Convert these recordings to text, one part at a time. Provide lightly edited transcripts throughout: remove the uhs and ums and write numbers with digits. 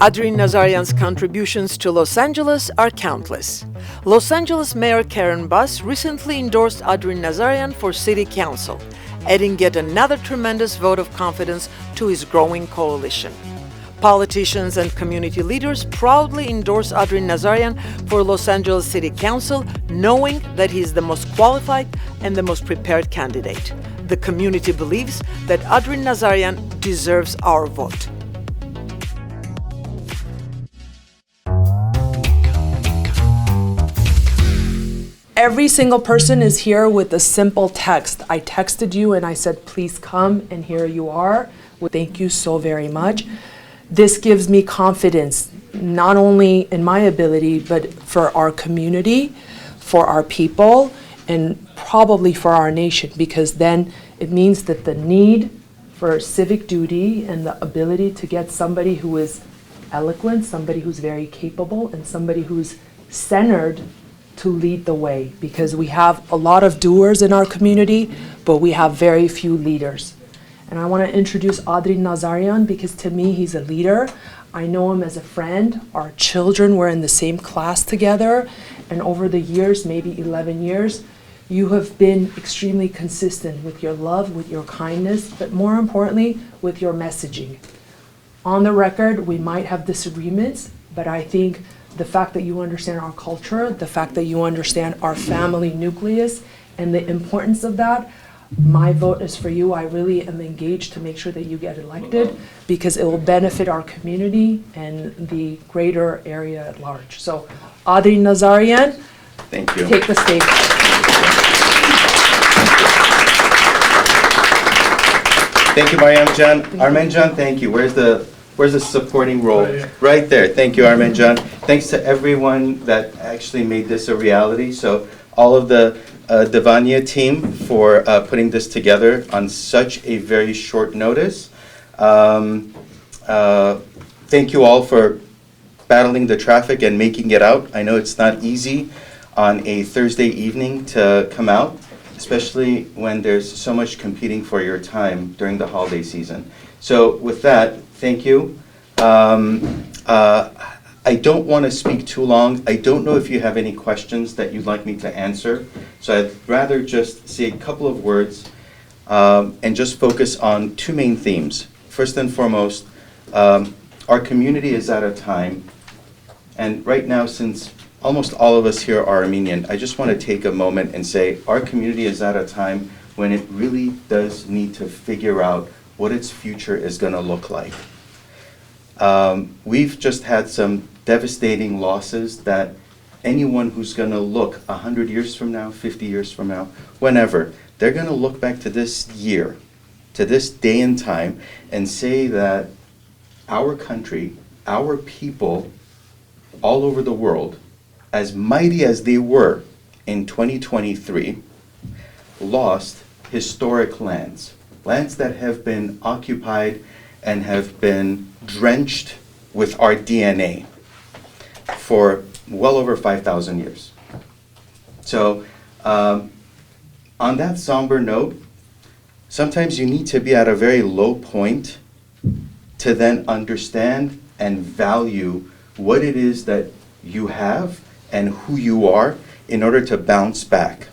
Adrin Nazarian's contributions to Los Angeles are countless. Los Angeles Mayor Karen Bass recently endorsed Adrin Nazarian for City Council, adding yet another tremendous vote of confidence to his growing coalition. Politicians and community leaders proudly endorse Adrin Nazarian for Los Angeles City Council, knowing that he is the most qualified and the most prepared candidate. The community believes that Adrin Nazarian deserves our vote. Every single person is here with a simple text. I texted you and I said, please come, and here you are. Well, thank you so very much. This gives me confidence, not only in my ability, but for our community, for our people, and probably for our nation, because then it means that the need for civic duty and the ability to get somebody who is eloquent, somebody who's very capable, and somebody who's centered to lead the way, because we have a lot of doers in our community, but we have very few leaders. And I want to introduce Adrin Nazarian because to me he's a leader. I know him as a friend. Our children were in the same class together, and over the years, maybe 11 years, you have been extremely consistent with your love, with your kindness, but more importantly, with your messaging. On the record, we might have disagreements, but I think the fact that you understand our culture, the fact that you understand our family nucleus and the importance of that, my vote is for you. I really am engaged to make sure that you get elected because it will benefit our community and the greater area at large. So, Adrin Nazarian, thank you. Take the stage. Thank you, Mariam Jan. Armen Jan, thank you. Where's the supporting role? Right there. Thank you, Armen Jan. Thanks to everyone that actually made this a reality. So all of the Davana team for putting this together on such a very short notice. Thank you all for battling the traffic and making it out. I know it's not easy on a Thursday evening to come out, especially when there's so much competing for your time during the holiday season. So with that, thank you. I don't want to speak too long. I don't know if you have any questions that you'd like me to answer. So I'd rather just say a couple of words and just focus on two main themes. First and foremost, our community is at a time, and right now, since almost all of us here are Armenian, I just want to take a moment and say our community is at a time when it really does need to figure out what its future is going to look like. We've just had some devastating losses that anyone who's going to look 100 years from now, 50 years from now, whenever, they're going to look back to this year, to this day and time, and say that our country, our people all over the world, as mighty as they were in 2023, lost historic lands that have been occupied and have been drenched with our DNA for well over 5,000 years. So on that somber note, sometimes you need to be at a very low point to then understand and value what it is that you have and who you are in order to bounce back.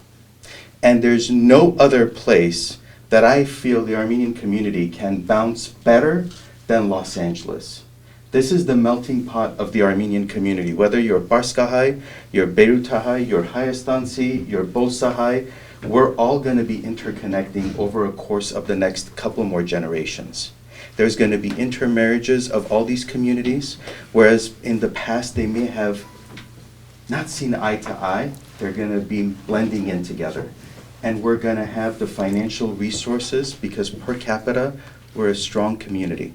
And there's no other place that I feel the Armenian community can bounce better than Los Angeles. This is the melting pot of the Armenian community, whether you're Barskahai, you're Beirutahai, you're Hayastansi, you're Bosahai, we're all going to be interconnecting over a course of the next couple more generations. There's going to be intermarriages of all these communities, whereas in the past they may have not seen eye to eye, they're going to be blending in together. And we're going to have the financial resources, because per capita, we're a strong community,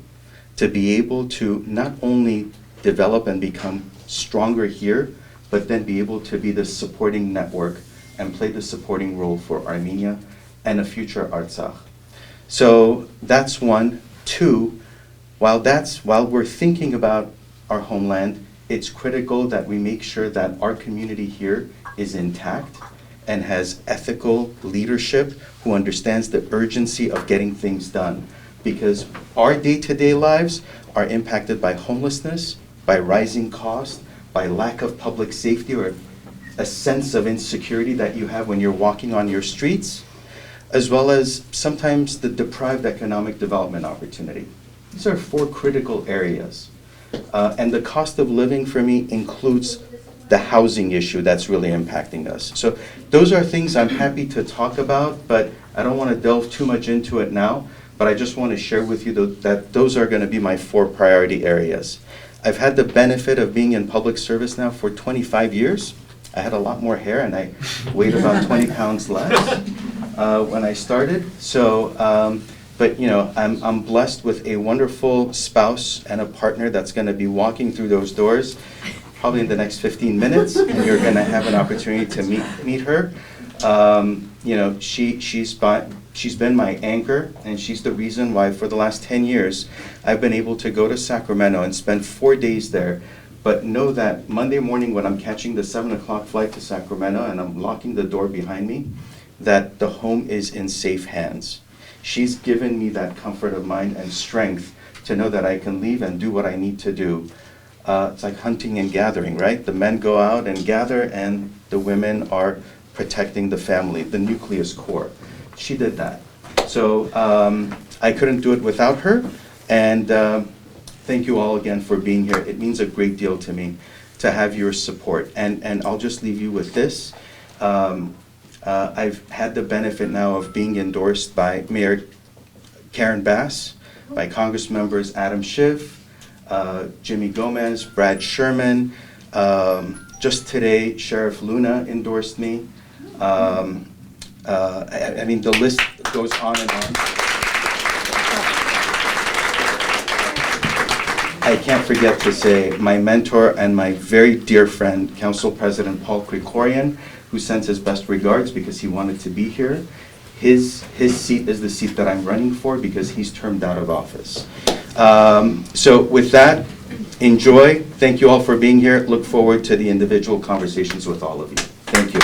to be able to not only develop and become stronger here, but then be able to be the supporting network and play the supporting role for Armenia and a future Artsakh. So that's one. Two, while we're thinking about our homeland, it's critical that we make sure that our community here is intact and has ethical leadership who understands the urgency of getting things done. Because our day-to-day lives are impacted by homelessness, by rising cost, by lack of public safety, or a sense of insecurity that you have when you're walking on your streets, as well as sometimes the deprived economic development opportunity. These are 4 critical areas. And the cost of living for me includes the housing issue that's really impacting us. So those are things I'm happy to talk about, but I don't want to delve too much into it now, but I just want to share with you that those are going to be my 4 priority areas. I've had the benefit of being in public service now for 25 years. I had a lot more hair and I weighed about 20 pounds less when I started. So, but you know, I'm blessed with a wonderful spouse and a partner that's going to be walking through those doors probably in the next 15 minutes, and you're going to have an opportunity to meet her. You know, she's been my anchor, and she's the reason why for the last 10 years I've been able to go to Sacramento and spend 4 days there. But know that Monday morning when I'm catching the 7 o'clock flight to Sacramento and I'm locking the door behind me, that the home is in safe hands. She's given me that comfort of mind and strength to know that I can leave and do what I need to do. It's like hunting and gathering, right? The men go out and gather, and the women are protecting the family, the nucleus core. She did that. So I couldn't do it without her, and thank you all again for being here. It means a great deal to me to have your support. And I'll just leave you with this. I've had the benefit now of being endorsed by Mayor Karen Bass, by Congress members Adam Schiff, Jimmy Gomez, Brad Sherman. Just today, Sheriff Luna endorsed me. I mean, the list goes on and on. I can't forget to say my mentor and my very dear friend, Council President Paul Krikorian, who sends his best regards because he wanted to be here. His seat is the seat that I'm running for because he's termed out of office. So with that, enjoy. Thank you all for being here. Look forward to the individual conversations with all of you. Thank you.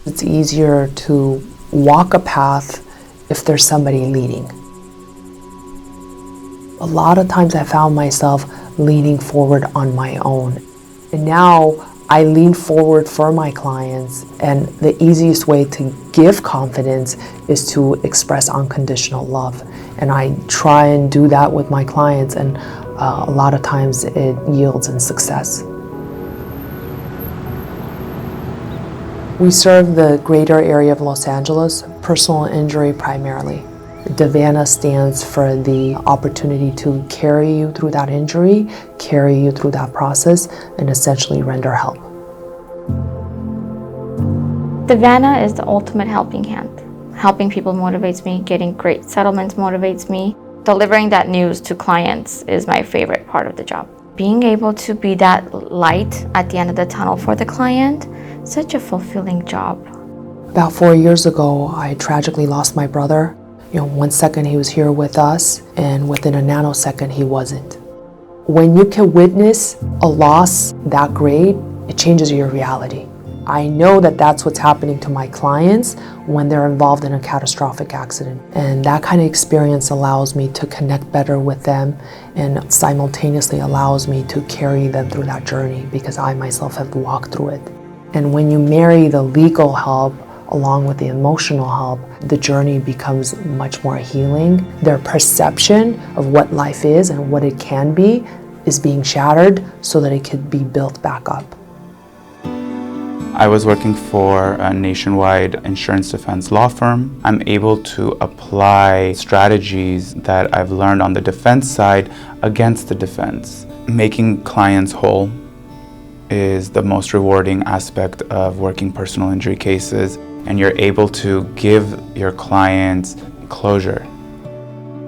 It's easier to walk a path if there's somebody leading. A lot of times I found myself leaning forward on my own. And now I lean forward for my clients, and the easiest way to give confidence is to express unconditional love. And I try and do that with my clients, and a lot of times it yields in success. We serve the greater area of Los Angeles, personal injury primarily. Davana stands for the opportunity to carry you through that injury, carry you through that process, and essentially render help. Davana is the ultimate helping hand. Helping people motivates me, getting great settlements motivates me. Delivering that news to clients is my favorite part of the job. Being able to be that light at the end of the tunnel for the client, such a fulfilling job. About 4 years ago, I tragically lost my brother. 1 second he was here with us, and within a nanosecond he wasn't. When you can witness a loss that great, it changes your reality. I know that that's what's happening to my clients when they're involved in a catastrophic accident. And that kind of experience allows me to connect better with them, and simultaneously allows me to carry them through that journey because I myself have walked through it. And when you marry the legal help along with the emotional help, the journey becomes much more healing. Their perception of what life is and what it can be is being shattered so that it could be built back up. I was working for a nationwide insurance defense law firm. I'm able to apply strategies that I've learned on the defense side against the defense. Making clients whole is the most rewarding aspect of working personal injury cases, and you're able to give your clients closure.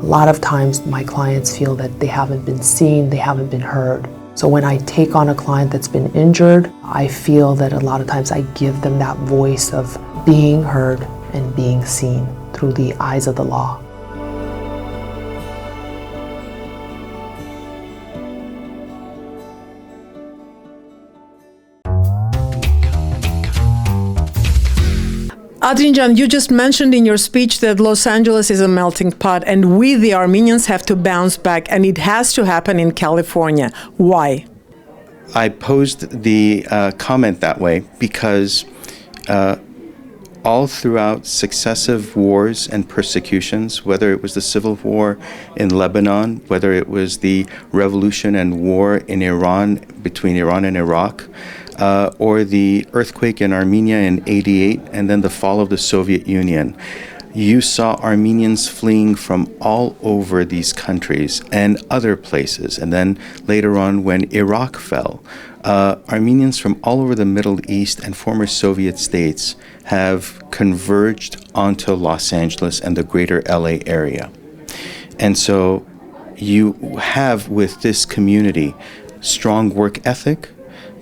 A lot of times my clients feel that they haven't been seen, they haven't been heard. So when I take on a client that's been injured, I feel that a lot of times I give them that voice of being heard and being seen through the eyes of the law. Adrinjan, you just mentioned in your speech that Los Angeles is a melting pot and we, the Armenians, have to bounce back, and it has to happen in California. Why? I posed the comment that way because all throughout successive wars and persecutions, whether it was the civil war in Lebanon, whether it was the revolution and war in Iran, between Iran and Iraq, or the earthquake in Armenia in '88, and then the fall of the Soviet Union, you saw Armenians fleeing from all over these countries and other places. And then later on, when Iraq fell, Armenians from all over the Middle East and former Soviet states have converged onto Los Angeles and the greater LA area. And so you have with this community strong work ethic,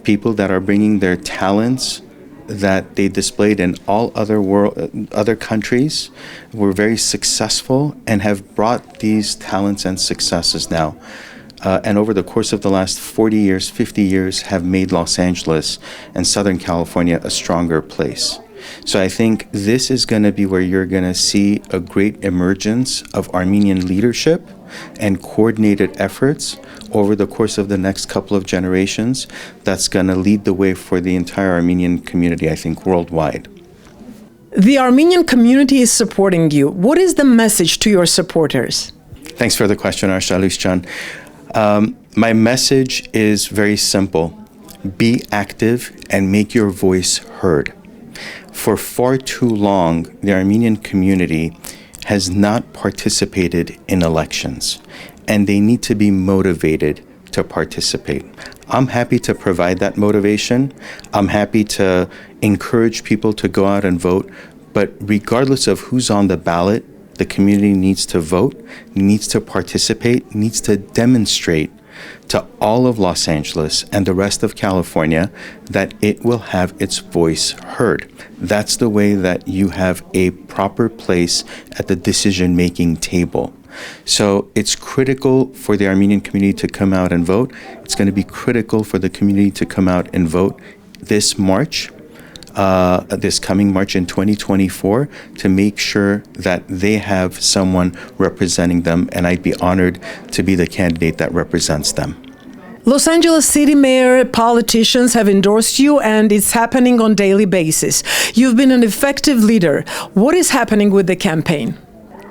people that are bringing their talents that they displayed in all other countries, were very successful and have brought these talents and successes now. And over the course of the last 40 years, 50 years, have made Los Angeles and Southern California a stronger place. So I think this is going to be where you're going to see a great emergence of Armenian leadership and coordinated efforts over the course of the next couple of generations that's going to lead the way for the entire Armenian community, I think, worldwide. The Armenian community is supporting you. What is the message to your supporters? Thanks for the question, Arshalusjan. My message is very simple. Be active and make your voice heard. For far too long, the Armenian community has not participated in elections, and they need to be motivated to participate. I'm happy to provide that motivation. I'm happy to encourage people to go out and vote, but regardless of who's on the ballot, the community needs to vote, needs to participate, needs to demonstrate to all of Los Angeles and the rest of California that it will have its voice heard. That's the way that you have a proper place at the decision-making table. So it's critical for the Armenian community to come out and vote. It's going to be critical for the community to come out and vote this March, this coming March in 2024, to make sure that they have someone representing them, and I'd be honored to be the candidate that represents them. Los Angeles City Mayor politicians have endorsed you, and it's happening on a daily basis. You've been an effective leader. What is happening with the campaign?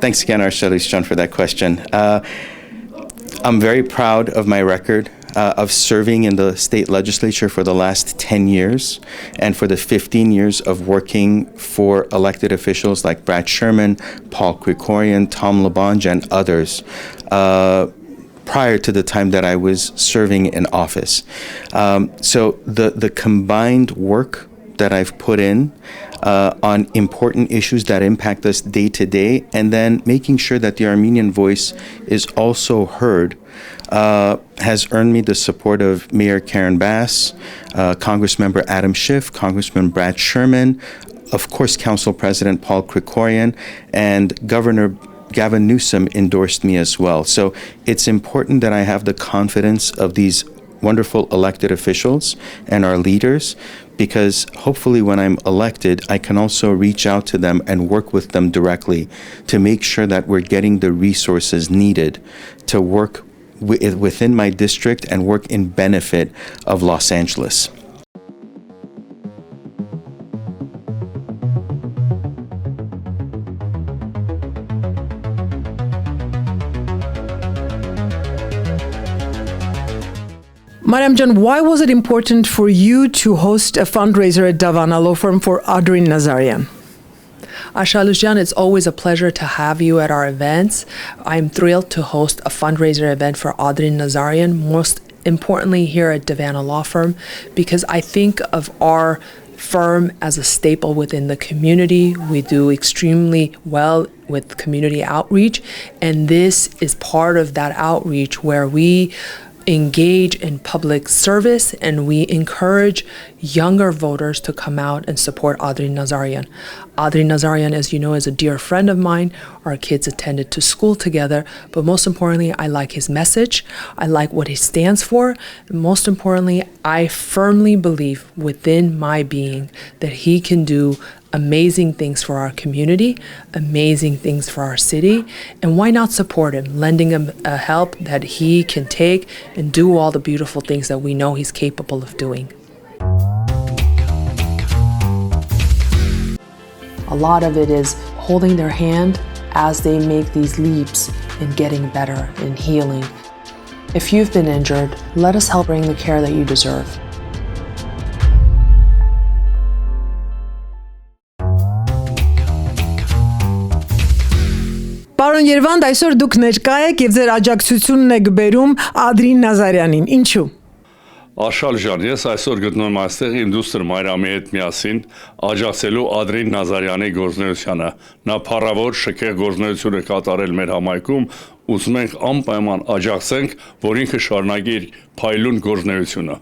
Thanks again, Arshalusjan, for that question. I'm very proud of my record of serving in the state legislature for the last 10 years and for the 15 years of working for elected officials like Brad Sherman, Paul Krikorian, Tom LaBonge, and others prior to the time that I was serving in office. So the combined work that I've put in on important issues that impact us day to day, and then making sure that the Armenian voice is also heard, has earned me the support of Mayor Karen Bass, Congressmember Adam Schiff, Congressman Brad Sherman, of course Council President Paul Krikorian, and Governor Gavin Newsom endorsed me as well. So it's important that I have the confidence of these wonderful elected officials and our leaders, because hopefully when I'm elected, I can also reach out to them and work with them directly to make sure that we're getting the resources needed to work within my district and work in benefit of Los Angeles. Madam Jan, why was it important for you to host a fundraiser at Davana Law Firm for Adrin Nazarian? Arshalusjan, it's always a pleasure to have you at our events. I'm thrilled to host a fundraiser event for Adrin Nazarian, most importantly here at Davana Law Firm, because I think of our firm as a staple within the community. We do extremely well with community outreach, and this is part of that outreach where we engage in public service and we encourage younger voters to come out and support Adrin Nazarian. Adrin Nazarian, as you know, is a dear friend of mine. Our kids attended to school together, but most importantly, I like his message. I like what he stands for. And most importantly, I firmly believe within my being that he can do amazing things for our community, amazing things for our city, and why not support him, lending him a help that he can take and do all the beautiful things that we know he's capable of doing. A lot of it is holding their hand as they make these leaps in getting better and healing. If you've been injured, let us help bring the care that you deserve. Պարոն Երվանդ, այսօր դուք ներկա եք եւ ձեր աջակցությունն եք բերում Ադրին Նազարյանին։ Ինչու՞։ Արշալ ջան, ես այսօր գտնվում եմ այստեղ իմ դուստր Մարիամի հետ միասին աջակցելու Adrin Nazariani գործունեությանը։ Նա փառավոր շքեղ գործունեություն է կատարել մեր համայնքում, ուզում ենք անպայման աջակցենք, որ ինքը շարունակի իր փայլուն գործունեությունը։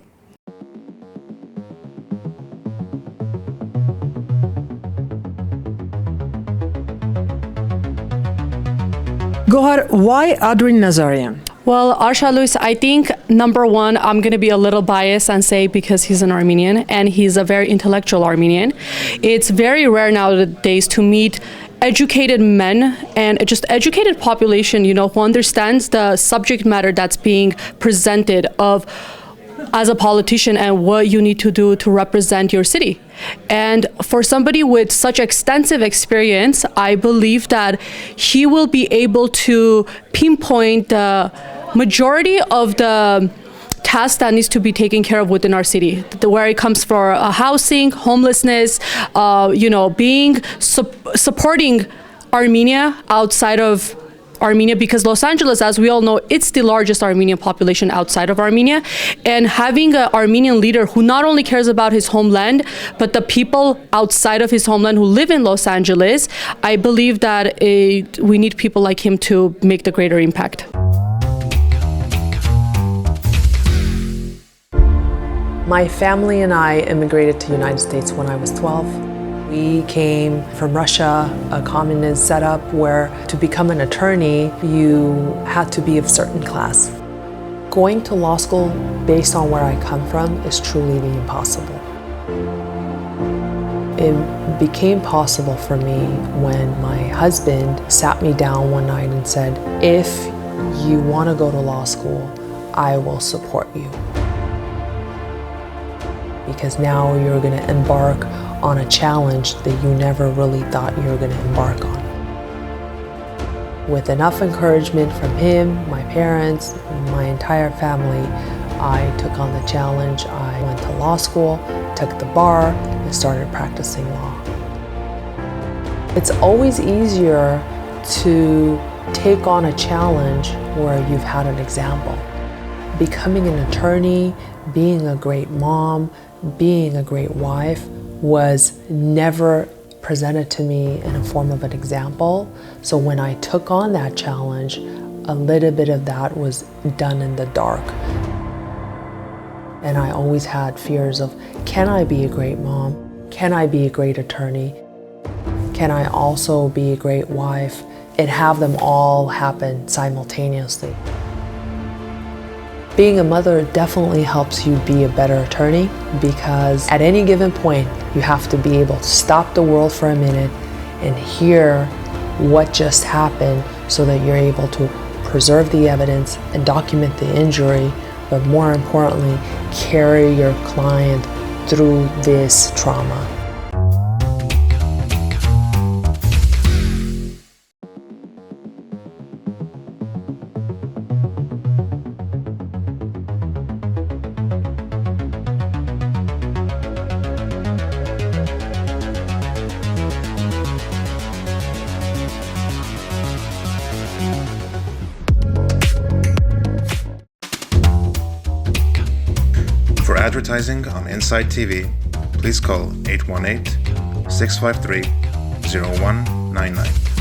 Gohar, why Adrin Nazarian? Well, Arsha Luis, I think number one, I'm going to be a little biased and say because he's an Armenian and he's a very intellectual Armenian. It's very rare nowadays to meet educated men and just educated population, who understands the subject matter that's being presented of as a politician and what you need to do to represent your city. And for somebody with such extensive experience, I believe that he will be able to pinpoint the majority of the tasks that needs to be taken care of within our city, where it comes for housing, homelessness, supporting Armenia outside of Armenia, because Los Angeles, as we all know, it's the largest Armenian population outside of Armenia. And having an Armenian leader who not only cares about his homeland, but the people outside of his homeland who live in Los Angeles, I believe that we need people like him to make the greater impact. My family and I immigrated to the United States when I was 12. We came from Russia, a communist setup where to become an attorney, you had to be of a certain class. Going to law school based on where I come from is truly the impossible. It became possible for me when my husband sat me down one night and said, if you want to go to law school, I will support you. Because now you're going to embark on a challenge that you never really thought you were going to embark on. With enough encouragement from him, my parents, my entire family, I took on the challenge. I went to law school, took the bar, and started practicing law. It's always easier to take on a challenge where you've had an example. Becoming an attorney, being a great mom, being a great wife was never presented to me in a form of an example. So when I took on that challenge, a little bit of that was done in the dark. And I always had fears of, can I be a great mom? Can I be a great attorney? Can I also be a great wife? And have them all happen simultaneously. Being a mother definitely helps you be a better attorney, because at any given point, you have to be able to stop the world for a minute and hear what just happened so that you're able to preserve the evidence and document the injury, but more importantly, carry your client through this trauma. For advertising on Insight TV, please call 818-653-0199.